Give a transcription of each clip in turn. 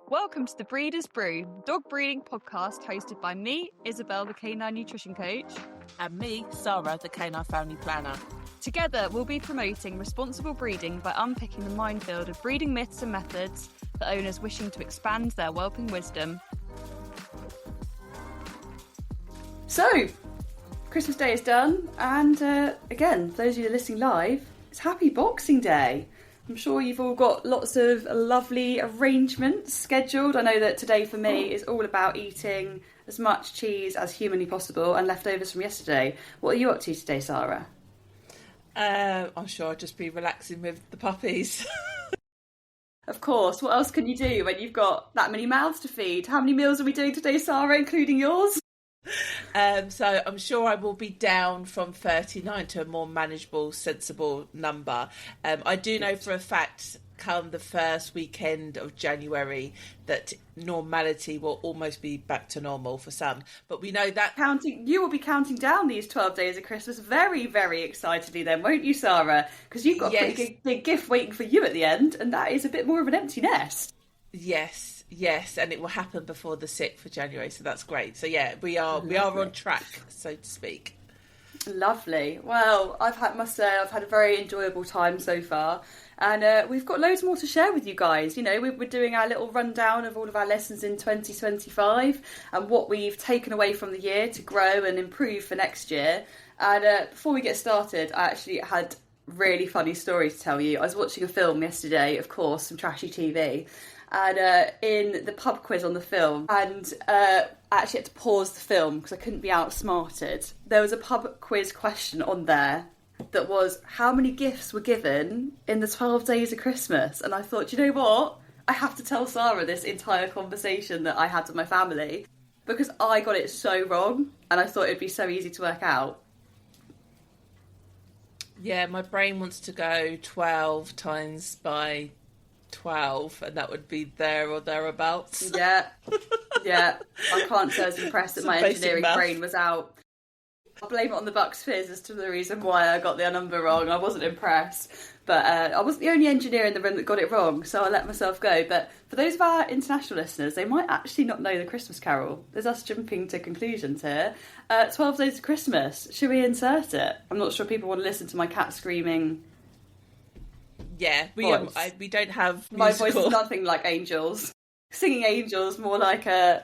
Welcome to the Breeder's Brew, dog breeding podcast hosted by me, Isabel, the canine nutrition coach. And me, Sarah, the canine family planner. Together, we'll be promoting responsible breeding by unpicking the minefield of breeding myths and methods for owners wishing to expand their whelping wisdom. So, Christmas Day is done, and again, for those of you listening live, it's Happy Boxing Day. I'm sure you've all got lots of lovely arrangements scheduled. I know that today for me is all about eating as much cheese as humanly possible and leftovers from yesterday. What are you up to today, Sarah? I'm sure I'll just be relaxing with the puppies. Of course. What else can you do when you've got that many mouths to feed? How many meals are we doing today, Sarah, including yours? So I'm sure I will be down from 39 to a more manageable, sensible number. I do know for a fact, come the first weekend of January, that normality will almost be back to normal for some. But we know that... You will be counting down these 12 days of Christmas very, very excitedly then, won't you, Sarah? Because you've got a pretty big gift waiting for you at the end, and that is a bit more of an empty nest. Yes, and it will happen before the 6th of January, so that's great. So yeah, we are on track, so to speak. Lovely. Well, must say I've had a very enjoyable time so far, and we've got loads more to share with you guys. You know, we're doing our little rundown of all of our lessons in 2025 and what we've taken away from the year to grow and improve for next year. And before we get started, I actually had really funny story to tell you. I was watching a film yesterday, of course, some trashy TV. And in the pub quiz on the film, and I actually had to pause the film because I couldn't be outsmarted. There was a pub quiz question on there that was, how many gifts were given in the 12 days of Christmas? And I thought, you know what? I have to tell Sarah this entire conversation that I had with my family, because I got it so wrong, and I thought it'd be so easy to work out. Yeah, my brain wants to go 12 times by 12, and that would be there or thereabouts. Yeah. I can't say I was impressed that my engineering brain was out. I'll blame it on the Bucks Fizz as to the reason why I got the number wrong. I wasn't impressed, but I wasn't the only engineer in the room that got it wrong, so I let myself go. But for those of our international listeners, they might actually not know the Christmas Carol. There's us jumping to conclusions here. 12 Days of Christmas. Should we insert it? I'm not sure people want to listen to my cat screaming. Yeah, we don't have musical. My voice is nothing like Angel's. Singing Angels, more like a...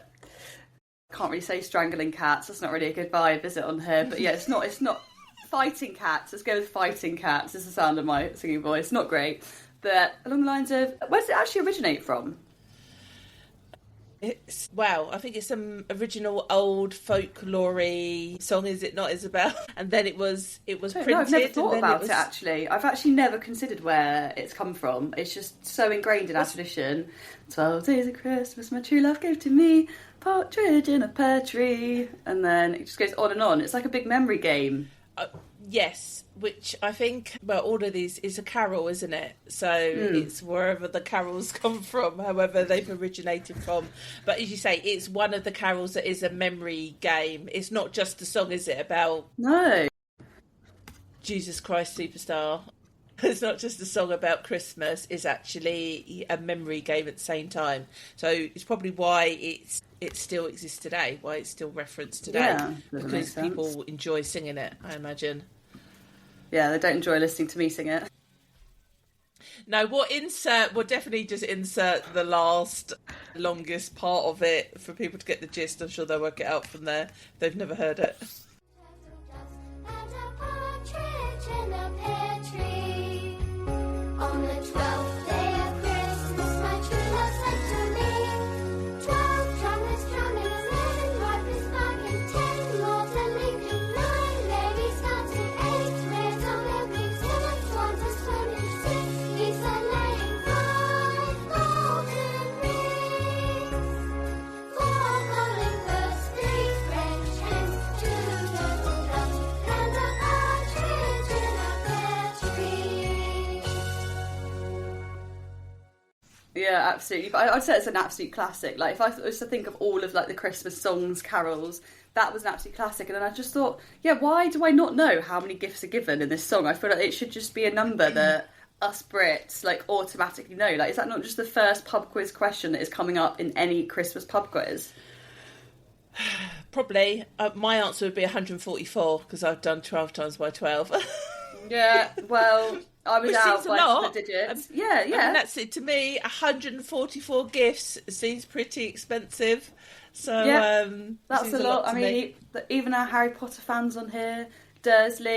Can't really say strangling cats. That's not really a good vibe, is it, on here? But yeah, it's not fighting cats. Let's go with fighting cats. Is the sound of my singing voice. Not great. But along the lines of... Where does it actually originate from? I think it's some original old folklore-y song, is it not, Isabel? And then it was printed. No, I've never thought about it, actually. I've actually never considered where it's come from. It's just so ingrained in our tradition. 12 days of Christmas, my true love gave to me, partridge in a pear tree. And then it just goes on and on. It's like a big memory game. Yes, which I think, all of these is a carol, isn't it? So it's wherever the carols come from, however they've originated from. But as you say, it's one of the carols that is a memory game. It's not just a song, is it, about Jesus Christ Superstar? It's not just a song about Christmas. It's actually a memory game at the same time. So it's probably why it still exists today, why it's still referenced today. Yeah, because people enjoy singing it, I imagine. Yeah, they don't enjoy listening to me sing it. No, we'll definitely just insert the longest part of it for people to get the gist. I'm sure they'll work it out from there if they've never heard it. On the 12th day of Christmas, my true love said to me, 12 trumpets drumming, 11 harpists barking, 10 more to leaping, 9 babies dancing, 8 maids a milking, 7 swans a swimming, 6 geese a laying, 5 golden rings, 4 calling birds, 3 French hens, 2 turtle doves, and a partridge in a pear tree. Yeah, absolutely. But I'd say it's an absolute classic. Like, if I was to think of all of, like, the Christmas songs, carols, that was an absolute classic. And then I just thought, yeah, why do I not know how many gifts are given in this song? I feel like it should just be a number that us Brits like automatically know? Like, is that not just the first pub quiz question that is coming up in any Christmas pub quiz? Probably. My answer would be 144 because I've done 12 times by 12. Yeah, well, I was Which out seems a by lot. the digits. Yeah. I mean, that's it to me. 144 gifts seems pretty expensive. So Yeah, that's seems a lot. to I me. mean, even our Harry Potter fans on here, Dudley's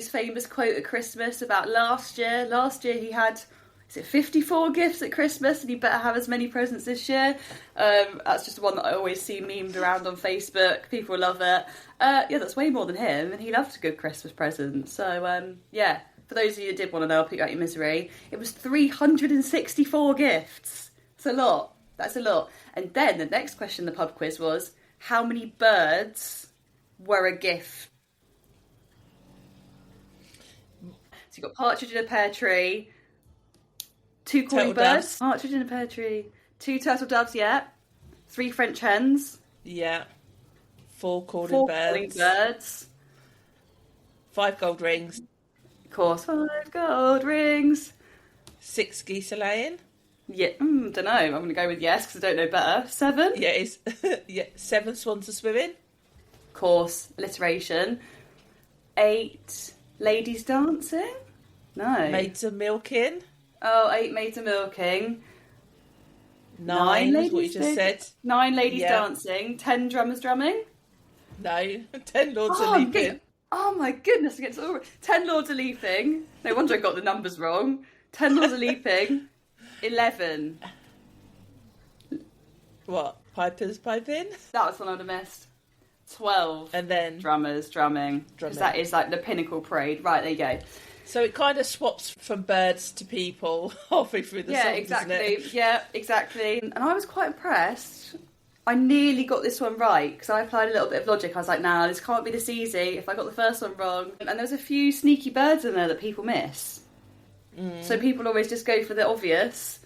famous quote at Christmas about last year. Last year he had, is it 54 gifts at Christmas, and he better have as many presents this year. That's just one that I always see memed around on Facebook. People love it. Yeah, that's way more than him, and he loved a good Christmas present. So, yeah, for those of you who did want to know, I'll put you out your misery. It was 364 gifts. It's a lot. That's a lot. And then the next question in the pub quiz was, how many birds were a gift? So you've got partridge in a pear tree, 2 calling Turtle birds, doves. partridge in a pear tree, 2 turtle doves, 3 French hens, Yeah. 4 calling 4 birds. calling birds, 5 gold rings. of course, 5 gold rings. 6 geese a laying. Yeah, don't know. I'm going to go with yes because I don't know better. 7, Yeah, it's 7 swans a swimming. of course, alliteration. 8 ladies dancing. No. Maids a milking. Oh, 8 maids a milking. 9 is what you just said. 9 ladies Yeah. dancing. 10 drummers drumming. No. 10 lords Oh, a leaping. oh my goodness, 10 lords are leaping. No wonder I got the numbers wrong. 10 lords are leaping. 11. What? Pipers piping? That was one I'd have missed. 12. And then... Drummers drumming. Because that is like the pinnacle parade. Right, there you go. So it kind of swaps from birds to people halfway through the song, exactly. doesn't it? Yeah, exactly. And I was quite impressed. I nearly got this one right because I applied a little bit of logic. I was like, nah, this can't be this easy if I got the first one wrong. And there was a few sneaky birds in there that people miss. So people always just go for the obvious,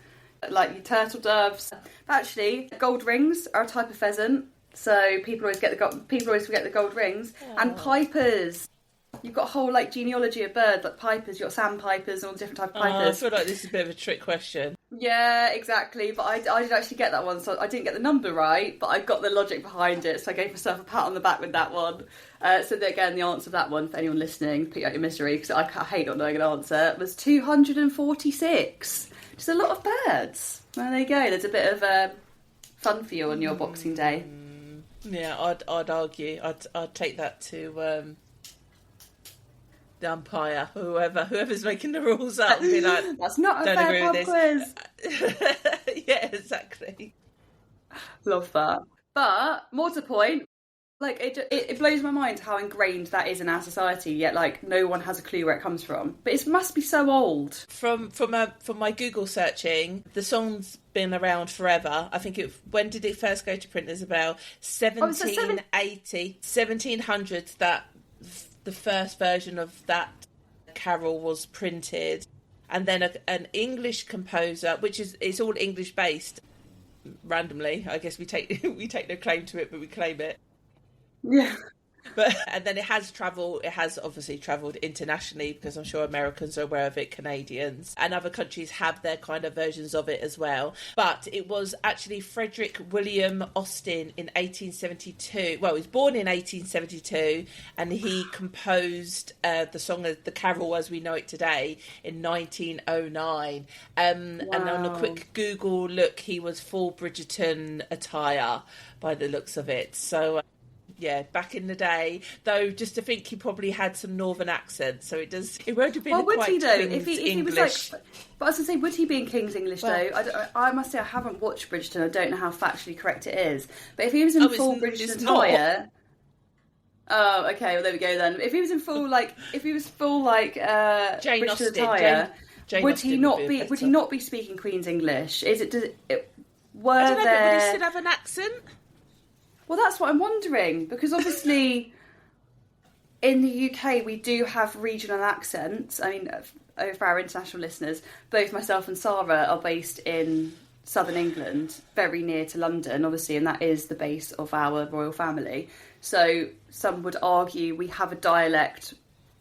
like your turtle doves. But actually, gold rings are a type of pheasant, so people always forget the gold rings. And pipers. You've got a whole like genealogy of birds, like pipers. You've got sandpipers and all different types of I pipers. feel like this is a bit of a trick question. Yeah, exactly. But I did actually get that one, so I didn't get the number right, but I got the logic behind it, so I gave myself a pat on the back with that one. So that, again, the answer of that one, for anyone listening, put you out your misery, because I hate not knowing an answer, was 246. Just a lot of birds. Well, there you go. There's a bit of fun for you on your Boxing Day. Yeah, I'd argue. I'd take that to the umpire, whoever's making the rules up, and be like, That's not a don't fair agree pub with quiz. yeah, exactly. Love that. But, more to the point, like, it blows my mind how ingrained that is in our society, yet, like, no one has a clue where it comes from. But it must be so old. From my Google searching, the song's been around forever. I think when did it first go to print? There's about 1780, 1700s that the first version of that carol was printed, and then an English composer, which is it's all English based. Randomly, I guess we take no claim to it, but we claim it. Yeah. But and then it has obviously travelled internationally, because I'm sure Americans are aware of it, Canadians, and other countries have their kind of versions of it as well. But it was actually Frederick William Austin in 1872. Well, he was born in 1872, and he composed the song, the carol as we know it today, in 1909. And on a quick Google look, he was full Bridgerton attire by the looks of it. So. Yeah, back in the day, though, just to think he probably had some northern accent, so it won't have been Well, would quite he though? King's If he English. was like, but I was gonna say, would he be in King's English though? I must say I haven't watched Bridgerton. I don't know how factually correct it is. But if he was in full Bridgerton it's not. attire, oh, okay. Well, there we go then. If he was in full like, Jane Bridgerton Austen, attire, Jane would Austen he not would be? better. Would he not be speaking Queen's English? Is it? Were I don't know, but would he there? still have an accent? Well, that's what I'm wondering, because obviously in the UK we do have regional accents. I mean, for our international listeners, both myself and Sarah are based in southern England, very near to London, obviously, and that is the base of our royal family. So some would argue we have a dialect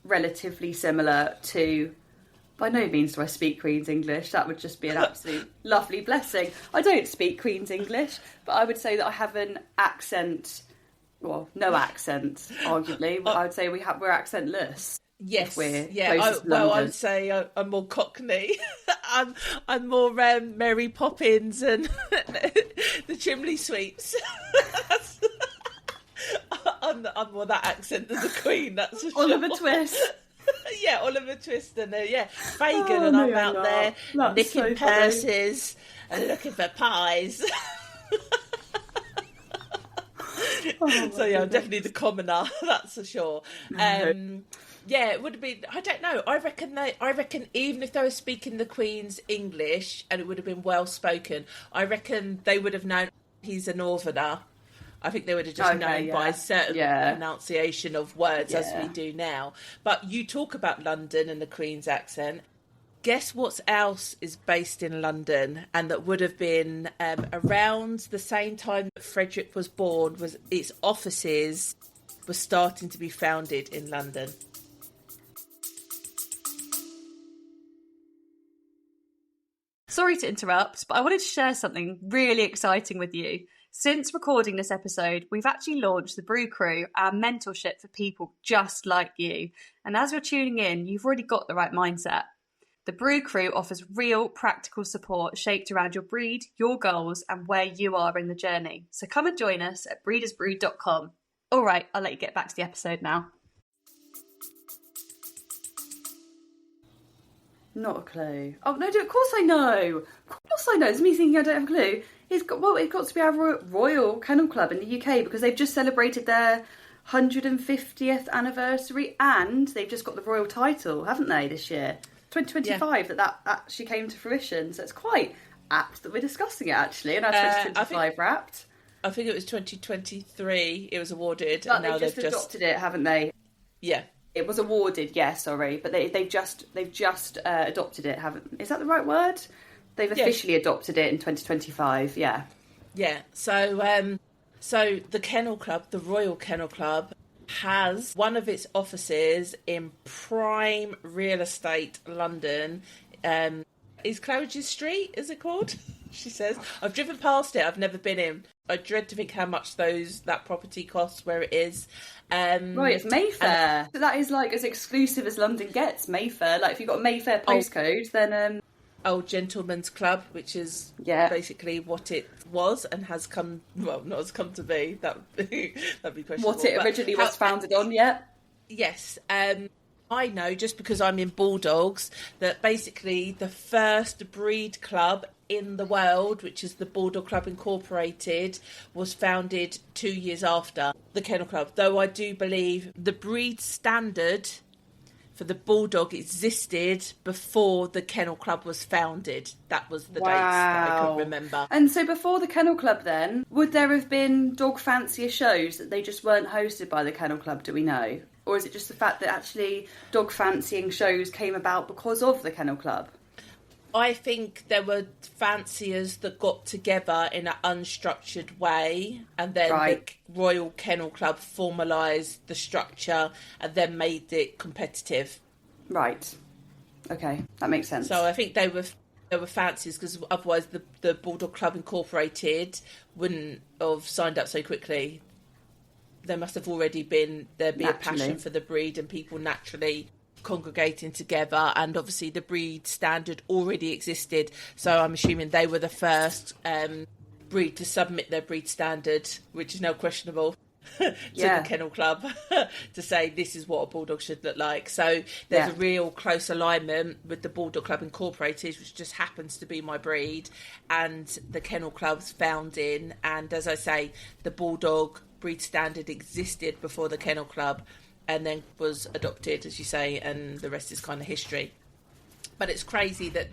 relatively similar to... By no means do I speak Queen's English. That would just be an absolute lovely blessing. I don't speak Queen's English, but I would say that I have an accent. Well, no accent, arguably. I would say we're accentless. Yes, we're I would say I'm more Cockney. I'm more Mary Poppins and the Chimney Sweeps. I'm more that accent than the Queen. That's for Oliver sure. Twist. Yeah, Oliver Twist and Fagin, and I'm out there nicking purses and looking for pies. So yeah, I'm definitely the commoner, that's for sure. Yeah, it would have been. I don't know. I reckon even if they were speaking the Queen's English and it would have been well spoken, I reckon they would have known he's a Northerner. I think they would have just known by a certain pronunciation of words as we do now. But you talk about London and the Queen's accent. Guess what else is based in London and that would have been around the same time that Frederick was born? Was its offices were starting to be founded in London. Sorry to interrupt, but I wanted to share something really exciting with you. Since recording this episode, we've actually launched the Brew Crew, our mentorship for people just like you. And as you're tuning in, you've already got the right mindset. The Brew Crew offers real practical support shaped around your breed, your goals, and where you are in the journey. So come and join us at breedersbrew.com. All right, I'll let you get back to the episode now. Not a clue. Oh, no, of course I know. Of course I know. It's me thinking I don't have a clue. It's got to be our Royal Kennel Club in the UK because they've just celebrated their 150th anniversary and they've just got the royal title, haven't they, this year? 2025 that actually came to fruition. So it's quite apt that we're discussing it, actually, and our 2025 wrapped. I think it was 2023 it was awarded. But and now they've just adopted it, haven't they? Yeah. It was awarded, sorry, but they've just adopted it, haven't? Is that the right word? They've officially adopted it in 2025. Yeah. Yeah. So the Kennel Club, the Royal Kennel Club, has one of its offices in prime real estate London. Is Claridge's Street? Is it called? She says. I've driven past it. I've never been in. I dread to think how much that property costs where it is. Right, it's Mayfair. So that is like as exclusive as London gets, Mayfair. Like if you've got a Mayfair postcode, then... Old Gentleman's Club, which is basically what it was and has come... Well, not has come to be. That'd be questionable. What it originally was founded on, Yes. I know, just because I'm in Bulldogs, that basically the first breed club in the world, which is the Bulldog Club Incorporated, was founded 2 years after the Kennel Club. Though I do believe the breed standard for the Bulldog existed before the Kennel Club was founded. That was the dates that I could remember. And so before the Kennel Club then, would there have been dog fancier shows that they just weren't hosted by the Kennel Club, do we know? Or is it just the fact that actually dog fancying shows came about because of the Kennel Club? I think there were fanciers that got together in an unstructured way, and then the Royal Kennel Club formalised the structure and then made it competitive. Right. Okay, that makes sense. So I think they were fanciers because otherwise the Bulldog Club Incorporated wouldn't have signed up so quickly. There must have already been a passion for the breed and people naturally congregating together, and obviously the breed standard already existed, so I'm assuming they were the first breed to submit their breed standard, which is now questionable, to the Kennel Club to say this is what a bulldog should look like. So there's a real close alignment with the Bulldog Club Incorporated, which just happens to be my breed, and the Kennel Club's founding. And as I say, the Bulldog breed standard existed before the Kennel Club and then was adopted, as you say, and the rest is kind of history. But it's crazy that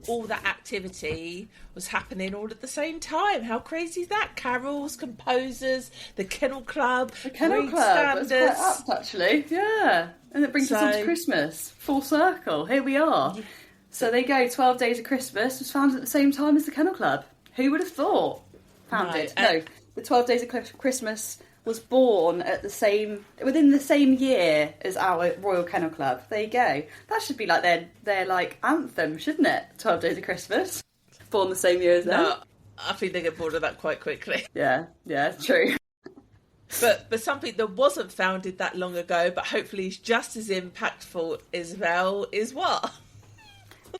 all that activity was happening all at the same time. How crazy is that? Carols, composers, the Kennel Club, the Kennel Club. That's quite apt, actually. Yeah, and it brings us on to Christmas. Full circle. Here we are. Yeah. So there you go. 12 Days of Christmas was founded at the same time as the Kennel Club. Who would have thought? Founded. No, the 12 Days of Christmas was born at within the same year as our Royal Kennel Club. There you go. That should be like their like anthem, shouldn't it? 12 Days of Christmas. Born the same year as them. No, I think they get bored of that quite quickly. Yeah, true. But something that wasn't founded that long ago, but hopefully is just as impactful as well, is what?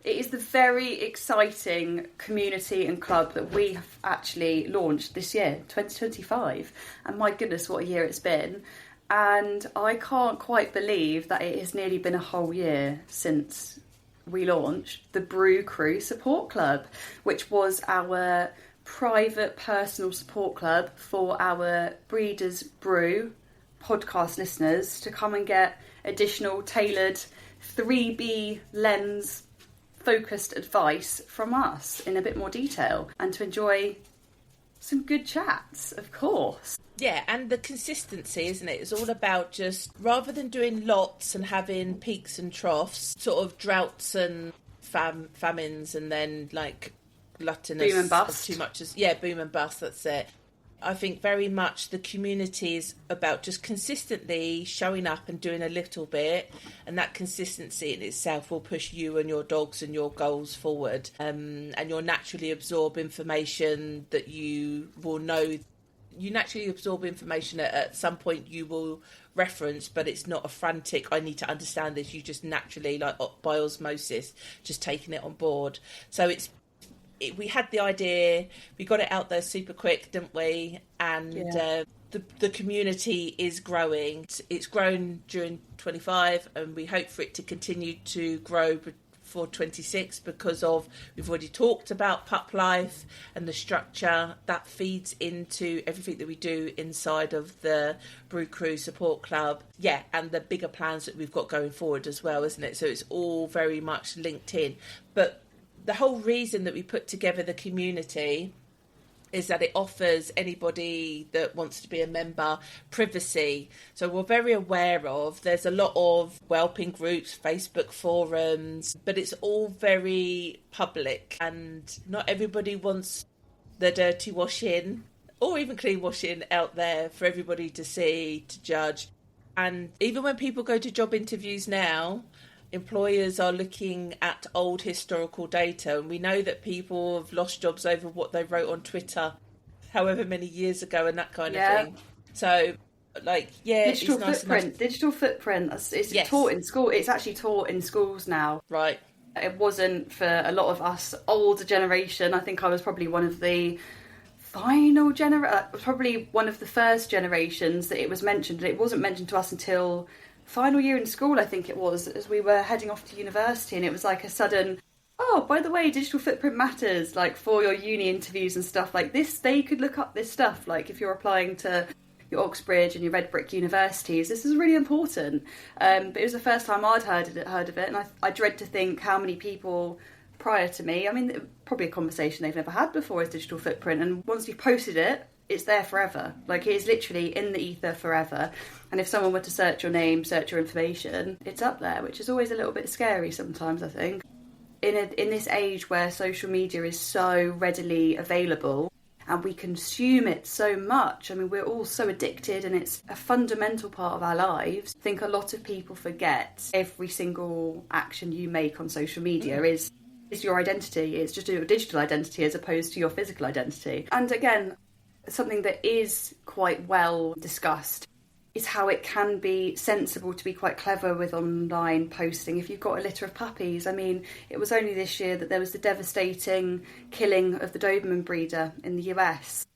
It is the very exciting community and club that we have actually launched this year, 2025. And my goodness, what a year it's been. And I can't quite believe that it has nearly been a whole year since we launched the Brew Crew Support Club, which was our private personal support club for our Breeders Brew podcast listeners to come and get additional tailored 3B lens focused advice from us in a bit more detail and to enjoy some good chats, of course. Yeah, and the consistency, isn't it? It's all about just, rather than doing lots and having peaks and troughs, sort of droughts and famines, and then like gluttonous boom and bust. of too much. Boom and bust, that's it. I think very much the community is about just consistently showing up and doing a little bit, and that consistency in itself will push you and your dogs and your goals forward, and you'll naturally absorb information that you will know. You naturally absorb information at some point you will reference, but it's not a frantic, I need to understand this. You just naturally, like by osmosis, just taking it on board. So we had the idea, we got it out there super quick, didn't we? And the community is growing. It's grown during 25, and we hope for it to continue to grow for 26 because we've already talked about pup life and the structure that feeds into everything that we do inside of the Brew Crew Support Club. Yeah, and the bigger plans that we've got going forward as well, isn't it? So it's all very much linked in. But the whole reason that we put together the community is that it offers anybody that wants to be a member privacy. So we're very aware there's a lot of whelping groups, Facebook forums, but it's all very public, and not everybody wants the dirty washing or even clean washing out there for everybody to see, to judge. And even when people go to job interviews now, employers are looking at old historical data, and we know that people have lost jobs over what they wrote on Twitter however many years ago and that kind of thing. So, digital footprint. It's yes. taught in school. It's actually taught in schools now. Right. It wasn't for a lot of us older generation. I think I was probably one of the probably one of the first generations that it was mentioned. It wasn't mentioned to us until final year in school, I think it was, as we were heading off to university, and it was like a sudden, oh, by the way, digital footprint matters, like for your uni interviews and stuff like this. They could look up this stuff, like if you're applying to your Oxbridge and your red brick universities, this is really important. But it was the first time I'd heard of it, and I dread to think how many people prior to me, I mean, probably a conversation they've never had before is digital footprint, and once you've posted it, it's there forever. Like, it is literally in the ether forever. And if someone were to search your name, search your information, it's up there, which is always a little bit scary sometimes, I think. In this age where social media is so readily available and we consume it so much, I mean, we're all so addicted and it's a fundamental part of our lives. I think a lot of people forget every single action you make on social media is your identity. It's just your digital identity as opposed to your physical identity. And again, something that is quite well discussed is how it can be sensible to be quite clever with online posting if you've got a litter of puppies. I mean, it was only this year that there was the devastating killing of the Doberman breeder in the US,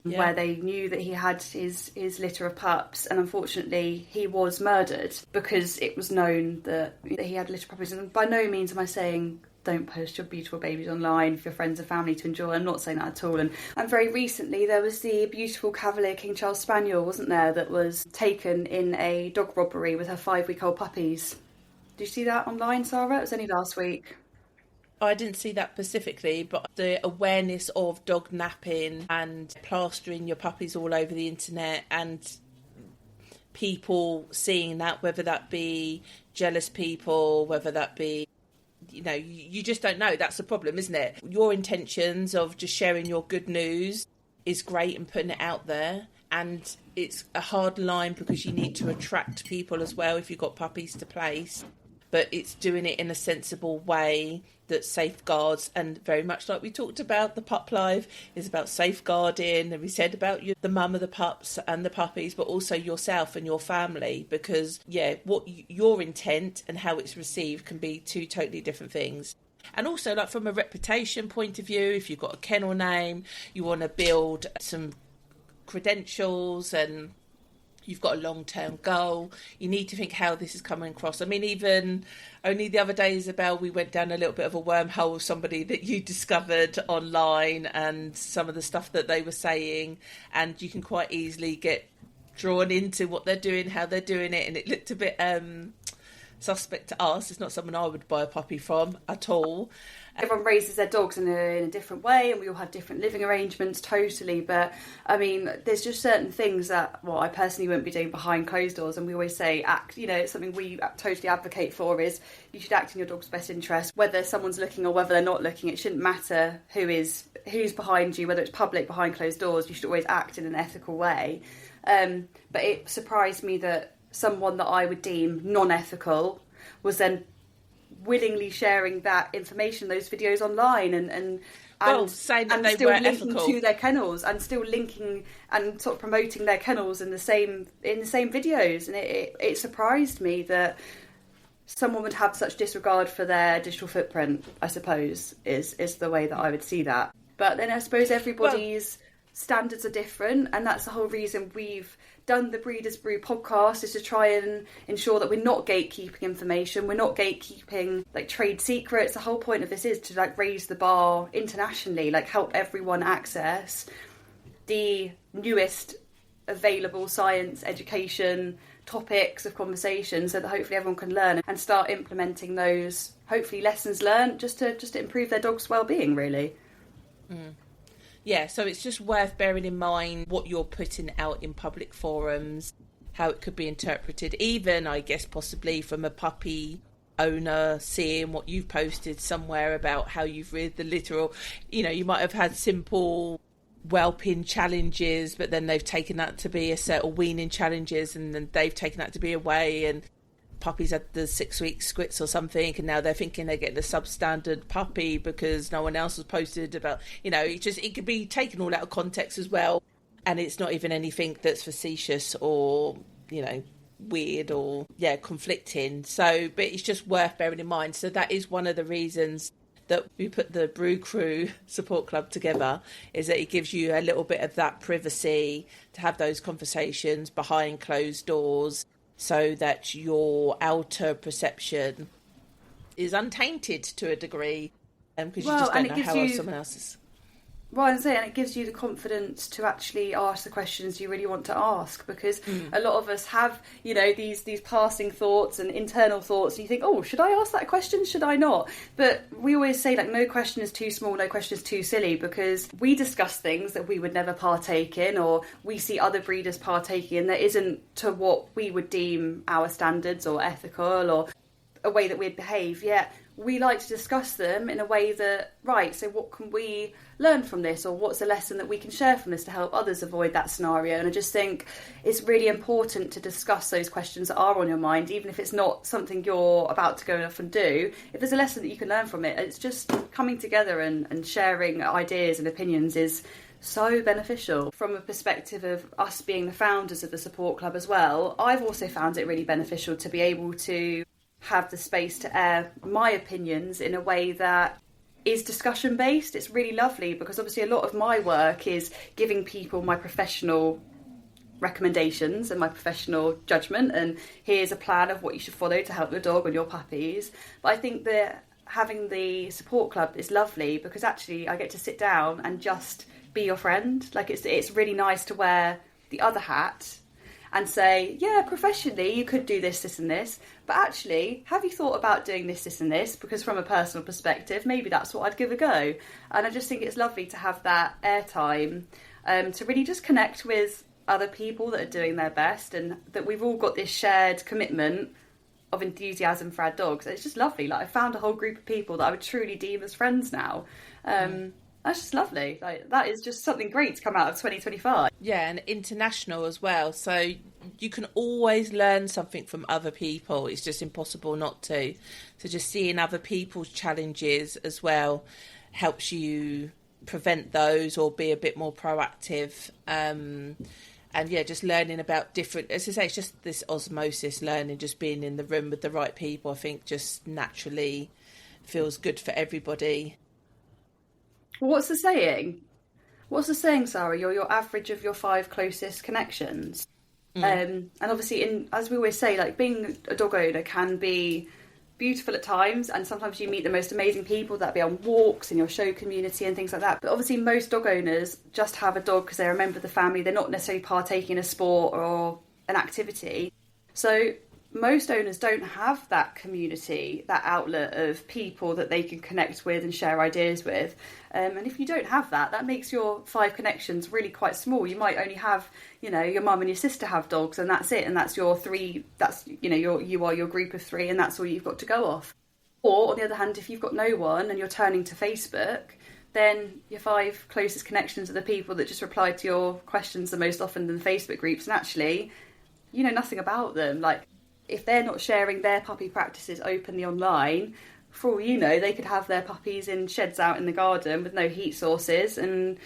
where they knew that he had his litter of pups, and unfortunately he was murdered because it was known that he had a litter of puppies. And by no means am I saying don't post your beautiful babies online for your friends and family to enjoy. I'm not saying that at all. And very recently there was the beautiful Cavalier King Charles Spaniel, wasn't there, that was taken in a dog robbery with her 5-week-old puppies. Did you see that online, Sarah? It was only last week. I didn't see that specifically, but the awareness of dog napping and plastering your puppies all over the internet, and people seeing that, whether that be jealous people, whether that be, you know, you just don't know. That's the problem, isn't it? Your intentions of just sharing your good news is great and putting it out there, and it's a hard line because you need to attract people as well if you've got puppies to place, but it's doing it in a sensible way that safeguards, and very much like we talked about, the Pup Live is about safeguarding, and we said about you, the mum of the pups and the puppies, but also yourself and your family, because your intent and how it's received can be two totally different things. And also, like, from a reputation point of view, if you've got a kennel name, you want to build some credentials, and you've got a long-term goal, you need to think how this is coming across. I mean, even only the other day, Isabel, we went down a little bit of a wormhole with somebody that you discovered online and some of the stuff that they were saying, and you can quite easily get drawn into what they're doing, how they're doing it, and it looked a bit suspect to us. It's not someone I would buy a puppy from at all. Everyone raises their dogs in a different way, and we all have different living arrangements, totally. But I mean, there's just certain things that, well, I personally wouldn't be doing behind closed doors. And we always say, act. You know, it's something we totally advocate for, is you should act in your dog's best interest, whether someone's looking or whether they're not looking. It shouldn't matter who's behind you, whether it's public, behind closed doors. You should always act in an ethical way. But it surprised me that someone that I would deem non-ethical was then willingly sharing that information, those videos online, and saying that and they still were linking ethical to their kennels, and still linking and sort of promoting their kennels in the same videos. And it surprised me that someone would have such disregard for their digital footprint, I suppose, is the way that I would see that. But then I suppose everybody's standards are different, and that's the whole reason we've done the Breeders Brew podcast, is to try and ensure that we're not gatekeeping information, we're not gatekeeping like trade secrets. The whole point of this is to like raise the bar internationally, like help everyone access the newest available science education topics of conversation, so that hopefully everyone can learn and start implementing those hopefully lessons learned just to improve their dog's well-being, really. Yeah, so it's just worth bearing in mind what you're putting out in public forums, how it could be interpreted, even, I guess, possibly from a puppy owner seeing what you've posted somewhere about how you've read the literal, you know, you might have had simple whelping challenges, but then they've taken that to be a set of weaning challenges, and then they've taken that to be a way, and puppies had the 6-week squits or something, and now they're thinking they're getting a substandard puppy because no one else has posted about, you know, it could be taken all out of context as well, and it's not even anything that's facetious or, you know, weird or conflicting. So, but it's just worth bearing in mind. So that is one of the reasons that we put the Brew Crew support club together, is that it gives you a little bit of that privacy to have those conversations behind closed doors, so that your outer perception is untainted to a degree, because you just don't know how someone else is. Well, I'm saying it gives you the confidence to actually ask the questions you really want to ask, because a lot of us have, you know, these passing thoughts and internal thoughts, and you think, oh, should I ask that question? Should I not? But we always say, like, no question is too small, no question is too silly, because we discuss things that we would never partake in, or we see other breeders partaking in that isn't to what we would deem our standards or ethical or a way that we'd behave. Yet we like to discuss them in a way that, right, so what can we learn from this, or what's a lesson that we can share from this to help others avoid that scenario? And I just think it's really important to discuss those questions that are on your mind, even if it's not something you're about to go off and do. If there's a lesson that you can learn from it, it's just coming together and sharing ideas and opinions is so beneficial. From a perspective of us being the founders of the support club as well, I've also found it really beneficial to be able to have the space to air my opinions in a way that is discussion based. It's really lovely, because obviously a lot of my work is giving people my professional recommendations and my professional judgment, and here's a plan of what you should follow to help your dog and your puppies. But I think that having the support club is lovely, because actually I get to sit down and just be your friend. Like, it's really nice to wear the other hat and say, yeah, professionally you could do this, this and this, but actually, have you thought about doing this, this and this? Because from a personal perspective, maybe that's what I'd give a go. And I just think it's lovely to have that airtime, to really just connect with other people that are doing their best, and that we've all got this shared commitment of enthusiasm for our dogs. It's just lovely. Like, I found a whole group of people that I would truly deem as friends now. And That's just lovely. Like, that is just something great to come out of 2025. Yeah, and international as well. So you can always learn something from other people. It's just impossible not to. So just seeing other people's challenges as well helps you prevent those or be a bit more proactive. And yeah, just learning about different, as I say, it's just this osmosis learning, just being in the room with the right people, I think just naturally feels good for everybody. What's the saying? What's the saying, Sarah? You're your average of your 5 closest connections. And obviously, as we always say, like, being a dog owner can be beautiful at times, and sometimes you meet the most amazing people that be on walks in your show community and things like that. But obviously most dog owners just have a dog because they're a member of the family. They're not necessarily partaking in a sport or an activity. So most owners don't have that community, that outlet of people that they can connect with and share ideas with. And if you don't have that, that makes your 5 connections really quite small. You might only have, you know, your mum and your sister have dogs, and that's it. And that's your 3. That's, you know, you are your group of 3, and that's all you've got to go off. Or on the other hand, if you've got no one and you're turning to Facebook, then your 5 closest connections are the people that just reply to your questions the most often in the Facebook groups, and actually, you know nothing about them. Like, if they're not sharing their puppy practices openly online, for all you know, they could have their puppies in sheds out in the garden with no heat sources and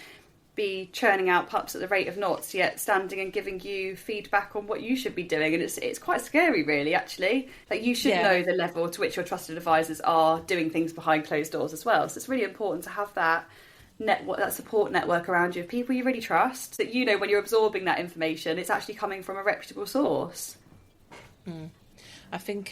be churning out pups at the rate of knots, yet standing and giving you feedback on what you should be doing. And it's quite scary, really, actually. Like, you should know the level to which your trusted advisors are doing things behind closed doors as well. So it's really important to have that network, that support network around you of people you really trust, that you know when you're absorbing that information, it's actually coming from a reputable source. I think,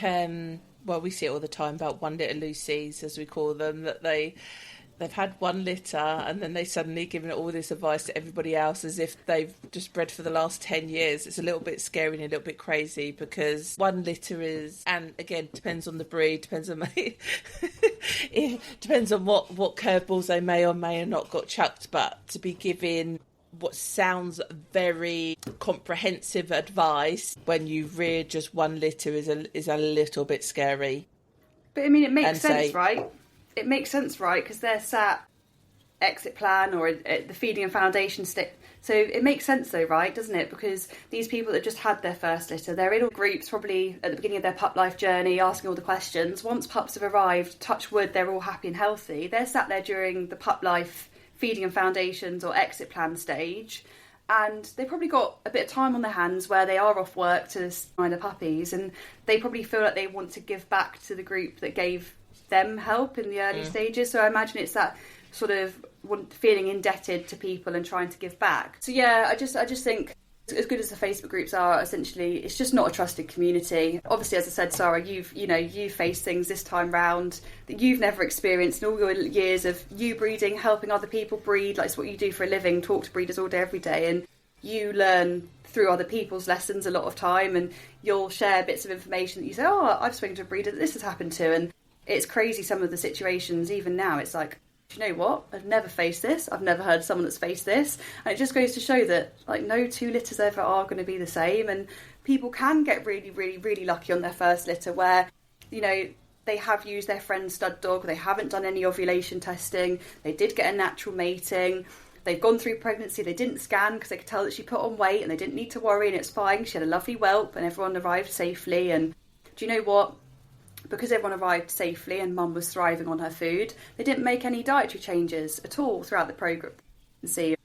well, we see it all the time about one litter Lucy's, as we call them, that they've had one litter and then they suddenly given all this advice to everybody else as if they've just bred for the last 10 years. It's a little bit scary and a little bit crazy, because one litter is, and again, depends on the breed, depends on it depends on what curveballs they may or may have not got chucked, but to be given what sounds very comprehensive advice when you rear just one litter is a little bit scary. But I mean, it makes sense, right? It makes sense, right? Because they're sat exit plan or at the feeding and foundation stick. So it makes sense though, right? Doesn't it? Because these people that just had their first litter, they're in all groups probably at the beginning of their pup life journey, asking all the questions. Once pups have arrived, touch wood, they're all happy and healthy. They're sat there during the pup life feeding and foundations or exit plan stage, and they've probably got a bit of time on their hands where they are off work to find the puppies, and they probably feel like they want to give back to the group that gave them help in the early stages. So I imagine it's that sort of feeling indebted to people and trying to give back. So yeah, I just think, as good as the Facebook groups are, essentially, it's just not a trusted community. Obviously, as I said, Sarah, you've faced things this time round that you've never experienced in all your years of you breeding, helping other people breed. Like, it's what you do for a living, talk to breeders all day, every day, and you learn through other people's lessons a lot of time, and you'll share bits of information that you say, oh, I've spoken to a breeder that this has happened to, and it's crazy some of the situations. Even now, it's like, do you know what? I've never faced this. I've never heard someone that's faced this. And it just goes to show that, like, no 2 litters ever are going to be the same. And people can get really, really, really lucky on their first litter where, you know, they have used their friend's stud dog. They haven't done any ovulation testing. They did get a natural mating. They've gone through pregnancy. They didn't scan because they could tell that she put on weight and they didn't need to worry, and it's fine. She had a lovely whelp and everyone arrived safely. And do you know what? Because everyone arrived safely and mum was thriving on her food, they didn't make any dietary changes at all throughout the pregnancy,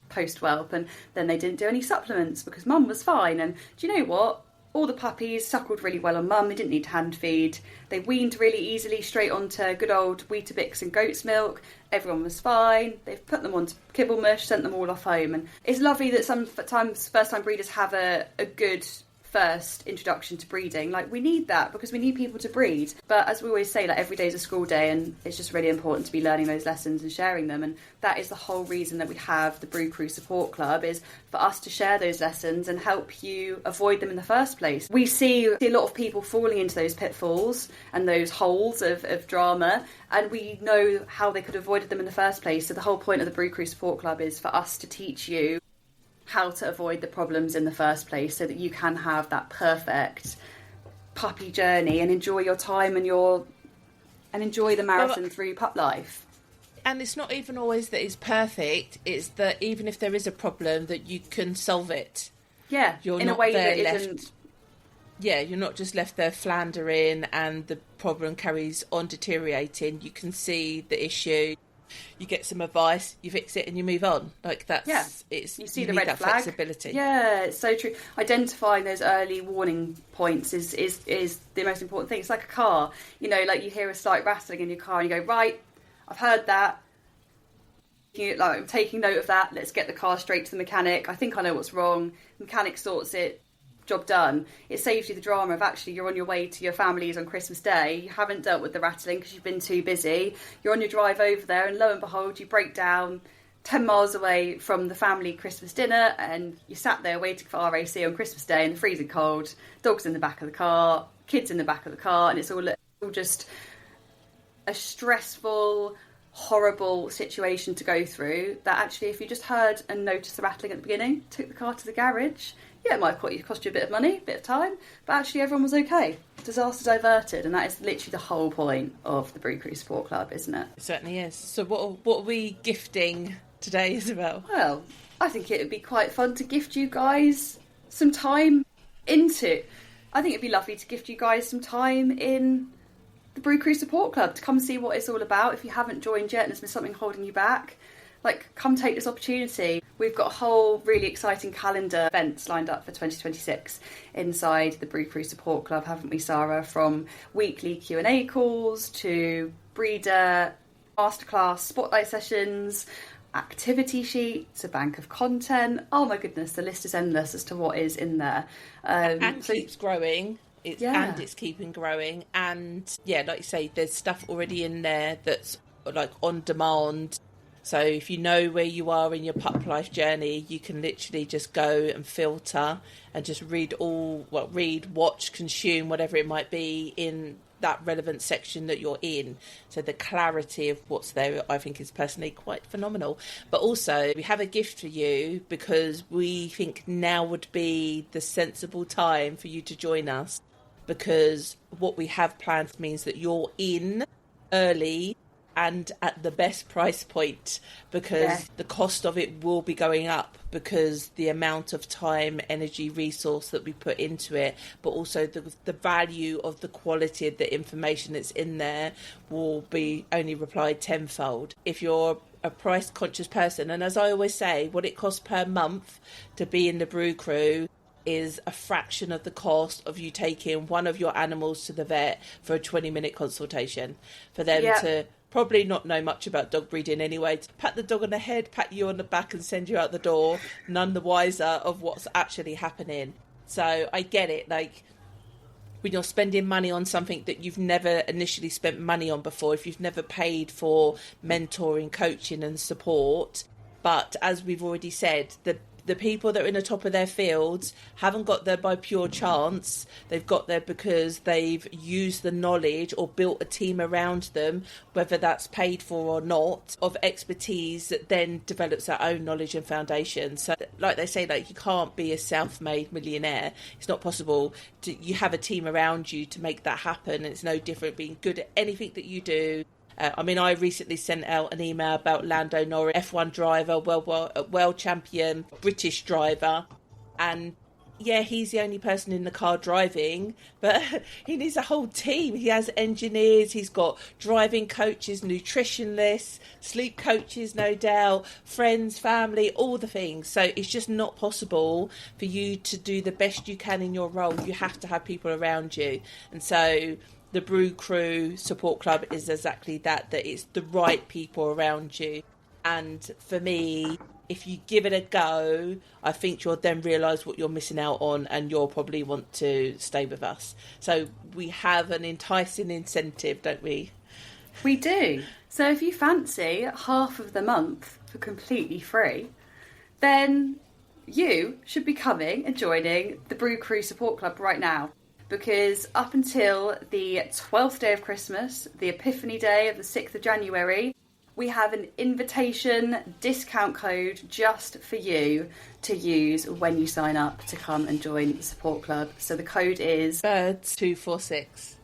post-whelp, and then they didn't do any supplements because mum was fine. And do you know what? All the puppies suckled really well on mum. They didn't need hand feed. They weaned really easily straight onto good old Weetabix and goat's milk. Everyone was fine. They've put them onto kibble mush, sent them all off home. And it's lovely that sometimes first-time breeders have a good first introduction to breeding. Like, we need that because we need people to breed. But as we always say, like, every day is a school day, and it's just really important to be learning those lessons and sharing them. And that is the whole reason that we have the Brew Crew Support Club, is for us to share those lessons and help you avoid them in the first place. We see a lot of people falling into those pitfalls and those holes of drama, and we know how they could have avoided them in the first place. So the whole point of the Brew Crew Support Club is for us to teach you how to avoid the problems in the first place, so that you can have that perfect puppy journey and enjoy your time and enjoy the marathon through pup life. And it's not even always that it's perfect, it's that even if there is a problem, that you can solve it. Yeah, You're in not a way there that left. isn't... Yeah, you're not just left there floundering and the problem carries on deteriorating. You can see the issue, you get some advice, you fix it and you move on. Like that's, Yeah. it's, You see you the need red that flag. flexibility. Yeah, it's so true. Identifying those early warning points is the most important thing. It's like a car. You know, like you hear a slight rattling in your car and you go, right, I've heard that. I'm taking note of that. Let's get the car straight to the mechanic. I think I know what's wrong. The mechanic sorts it. Job done. It saves you the drama of actually you're on your way to your families on Christmas Day. You haven't dealt with the rattling because you've been too busy. You're on your drive over there and lo and behold you break down 10 miles away from the family Christmas dinner and you sat there waiting for RAC on Christmas Day in the freezing cold, dogs in the back of the car, kids in the back of the car, and it's all just a stressful, horrible situation to go through that actually if you just heard and noticed the rattling at the beginning, took the car to the garage, yeah, it might cost you a bit of money, a bit of time, but actually everyone was okay. Disaster diverted, and that is literally the whole point of the Brew Crew Support Club, isn't it? It certainly is. So what are we gifting today, Isabel? Well, I think it would be quite fun to gift you guys some time into... I think it'd be lovely to gift you guys some time in the Brew Crew Support Club to come see what it's all about. If you haven't joined yet and there's been something holding you back, like, come take this opportunity. We've got a whole really exciting calendar of events lined up for 2026 inside the Brew Crew Support Club, haven't we, Sarah? From weekly Q&A calls to breeder, masterclass, spotlight sessions, activity sheets, a bank of content. Oh my goodness, the list is endless as to what is in there. And keeps growing. And it's keeping growing. And yeah, like you say, there's stuff already in there that's like on demand. So if you know where you are in your pup life journey, you can literally just go and filter and just read, watch, consume, whatever it might be in that relevant section that you're in. So the clarity of what's there, I think, is personally quite phenomenal. But also, we have a gift for you because we think now would be the sensible time for you to join us, because what we have planned means that you're in early and at the best price point, because the cost of it will be going up because the amount of time, energy, resource that we put into it, but also the value of the quality of the information that's in there will be only replied tenfold. If you're a price conscious person, and as I always say, what it costs per month to be in the Brew Crew is a fraction of the cost of you taking one of your animals to the vet for a 20-minute consultation, for them to probably not know much about dog breeding anyway, to pat the dog on the head, pat you on the back and send you out the door, none the wiser of what's actually happening. So I get it, like, when you're spending money on something that you've never initially spent money on before, if you've never paid for mentoring, coaching and support. But as we've already said, the people that are in the top of their fields haven't got there by pure chance. They've got there because they've used the knowledge or built a team around them, whether that's paid for or not, of expertise that then develops their own knowledge and foundation. So like they say, like, you can't be a self-made millionaire. It's not possible. You have a team around you to make that happen. It's no different being good at anything that you do. I recently sent out an email about Lando Norris, F1 driver, world champion, British driver. And yeah, he's the only person in the car driving, but he needs a whole team. He has engineers, he's got driving coaches, nutritionists, sleep coaches, no doubt, friends, family, all the things. So it's just not possible for you to do the best you can in your role. You have to have people around you. And so the Brew Crew Support Club is exactly that it's the right people around you. And for me, if you give it a go, I think you'll then realise what you're missing out on, and you'll probably want to stay with us. So we have an enticing incentive, don't we? We do. So if you fancy half of the month for completely free, then you should be coming and joining the Brew Crew Support Club right now. Because up until the 12th day of Christmas, the Epiphany Day of the 6th of January, we have an invitation discount code just for you to use when you sign up to come and join the support club. So the code is Birds246.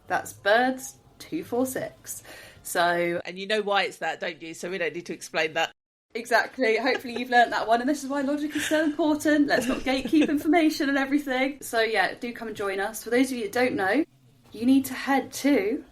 That's Birds 246. So, and you know why it's that, don't you? So we don't need to explain that. exactly. Hopefully you've learnt that one, and this is why logic is so important. Let's not gatekeep information and everything. So yeah, do come and join us. For those of you that don't know, you need to head to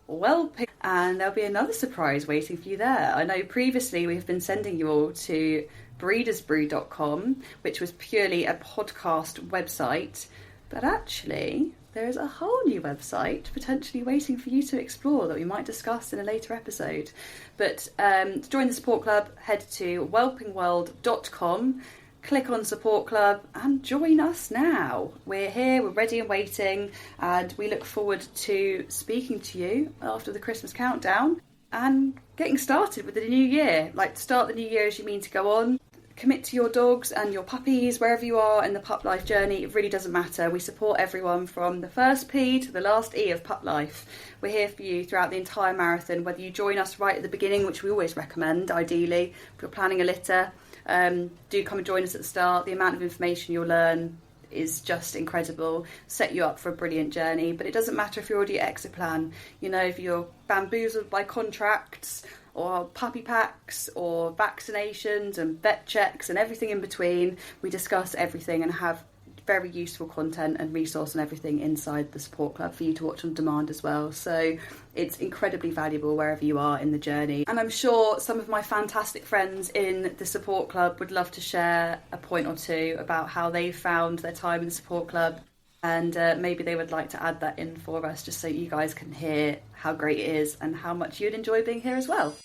Whelping, and there'll be another surprise waiting for you there. I know previously we've been sending you all to breedersbrew.com, which was purely a podcast website, but actually there is a whole new website potentially waiting for you to explore that we might discuss in a later episode. But to join the support club, head to whelpingworld.com, click on support club and join us now. We're here, we're ready and waiting, and we look forward to speaking to you after the Christmas countdown and getting started with the new year. Like, start the new year as you mean to go on. Commit to your dogs and your puppies wherever you are in the pup life journey. It really doesn't matter. We support everyone from the first P to the last E of pup life. We're here for you throughout the entire marathon, whether you join us right at the beginning, which we always recommend ideally if you're planning a litter. Do come and join us at the start. The amount of information you'll learn is just incredible. Set you up for a brilliant journey. But it doesn't matter if you're already at exit plan. You know, if you're bamboozled by contracts or puppy packs or vaccinations and vet checks and everything in between, we discuss everything and have very useful content and resource and everything inside the support club for you to watch on demand as well. So it's incredibly valuable wherever you are in the journey. And I'm sure some of my fantastic friends in the support club would love to share a point or two about how they found their time in the support club, and maybe they would like to add that in for us just so you guys can hear how great it is and how much you'd enjoy being here as well.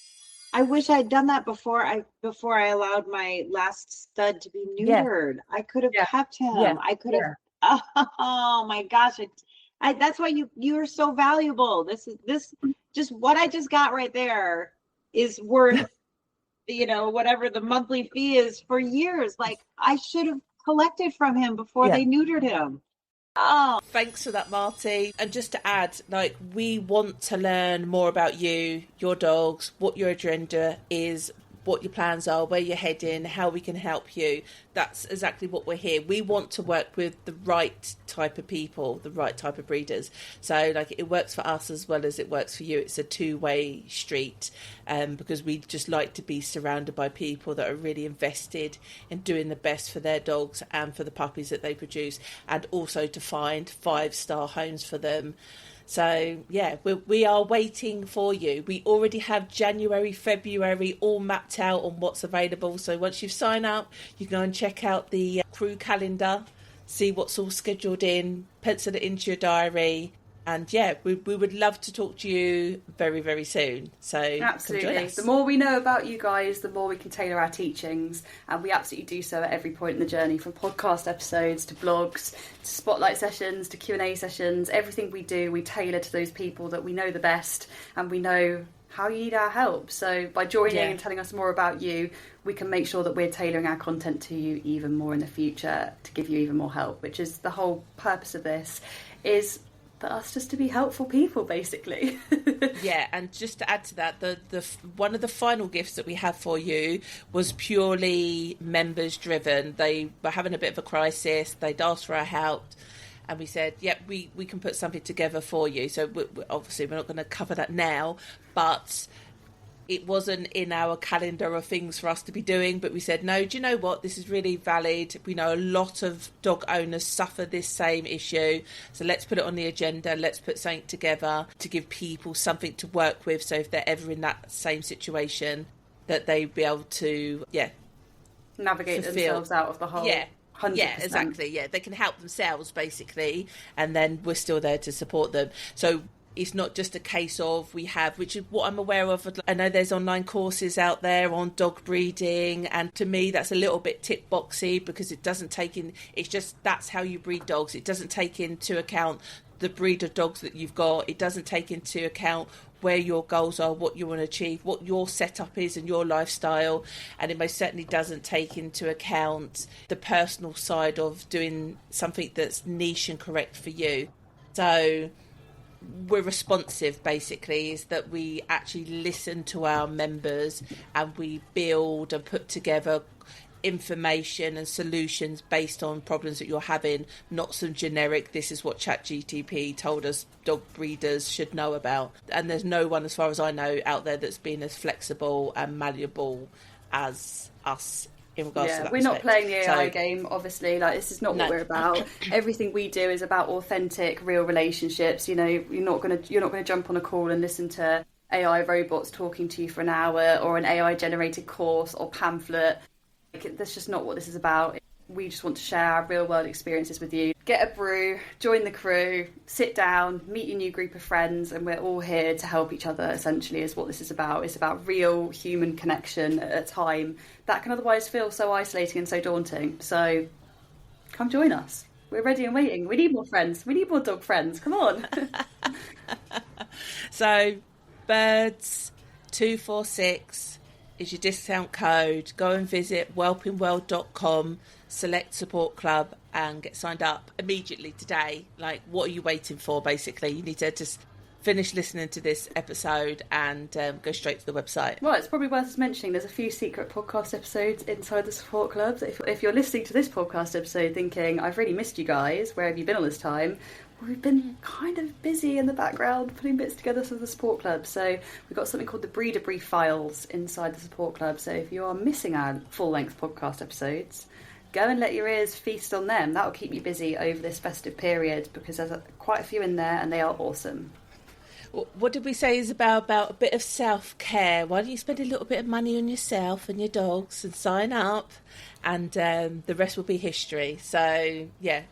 I wish I'd done that before I allowed my last stud to be neutered. I could have kept him. I could have. Oh my gosh! That's why you are so valuable. This just what I just got right there is worth, whatever the monthly fee is for years. Like, I should have collected from him before they neutered him. Oh, thanks for that, Marty. And just to add, like, we want to learn more about you, your dogs, what your agenda is, what your plans are, where you're heading, how we can help you. That's exactly what we're here. We want to work with the right type of people, the right type of breeders. So, like, it works for us as well as it works for you. It's a two-way street, because we just like to be surrounded by people that are really invested in doing the best for their dogs and for the puppies that they produce, and also to find 5-star homes for them. So, yeah, we are waiting for you. We already have January, February all mapped out on what's available. So once you sign up, you can go and check out the crew calendar, see what's all scheduled in, pencil it into your diary. And yeah, we would love to talk to you very, very soon. So absolutely, come join us. The more we know about you guys, the more we can tailor our teachings, and we absolutely do so at every point in the journey, from podcast episodes to blogs to spotlight sessions to Q&A sessions. Everything we do, we tailor to those people that we know the best, and we know how you need our help. So by joining and telling us more about you, we can make sure that we're tailoring our content to you even more in the future to give you even more help, which is the whole purpose of this, is for us just to be helpful people, basically. Yeah, and just to add to that, the one of the final gifts that we have for you was purely members driven. They were having a bit of a crisis. They'd asked for our help, and we said, yep, we can put something together for you. So obviously we're not going to cover that now, but it wasn't in our calendar of things for us to be doing, but we said, no, do you know what? This is really valid. We know a lot of dog owners suffer this same issue. So let's put it on the agenda. Let's put something together to give people something to work with. So if they're ever in that same situation, that they'd be able to, navigate themselves out of the hole. 100%. Yeah, exactly. Yeah, they can help themselves, basically. And then we're still there to support them. So it's not just a case of we have, which is what I'm aware of. I know there's online courses out there on dog breeding, and to me that's a little bit tick boxy, because it doesn't take in, it's just that's how you breed dogs. It doesn't take into account the breed of dogs that you've got. It doesn't take into account where your goals are, what you want to achieve, what your setup is and your lifestyle. And it most certainly doesn't take into account the personal side of doing something that's niche and correct for you. So we're responsive, basically, is that we actually listen to our members and we build and put together information and solutions based on problems that you're having, not some generic, this is what ChatGTP told us dog breeders should know about. And there's no one, as far as I know, out there that's been as flexible and malleable as us in regards to that. We're not playing the AI game, obviously. Like, this is not what we're about. Everything we do is about authentic, real relationships. You know, you're not gonna jump on a call and listen to AI robots talking to you for an hour, or an AI generated course or pamphlet. Like, that's just not what this is about. We just want to share our real world experiences with you. Get a brew, join the crew, sit down, meet your new group of friends, and we're all here to help each other, essentially, is what this is about. It's about real human connection at a time that can otherwise feel so isolating and so daunting. So come join us. We're ready and waiting. We need more friends. We need more dog friends. Come on. So birds246 is your discount code. Go and visit whelpingworld.com, select support club, and get signed up immediately today. Like, what are you waiting for, basically? You need to just finish listening to this episode and go straight to the website. Well, it's probably worth us mentioning there's a few secret podcast episodes inside the support club. If you're listening to this podcast episode thinking, I've really missed you guys, where have you been all this time? We've been kind of busy in the background putting bits together for the support club. So we've got something called the Breeder Brief files inside the support club. So if you are missing our full-length podcast episodes, go and let your ears feast on them. That will keep you busy over this festive period, because there's quite a few in there and they are awesome. What did we say is about a bit of self-care? Why don't you spend a little bit of money on yourself and your dogs and sign up, and the rest will be history. So, yeah,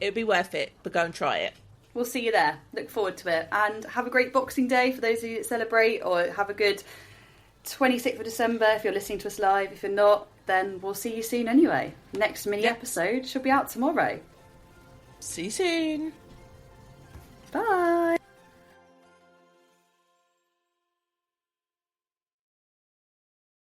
it'll be worth it, but go and try it. We'll see you there. Look forward to it. And have a great Boxing Day for those of you that celebrate, or have a good 26th of December if you're listening to us live. If you're not, then we'll see you soon anyway. Next mini episode should be out tomorrow. See you soon. Bye.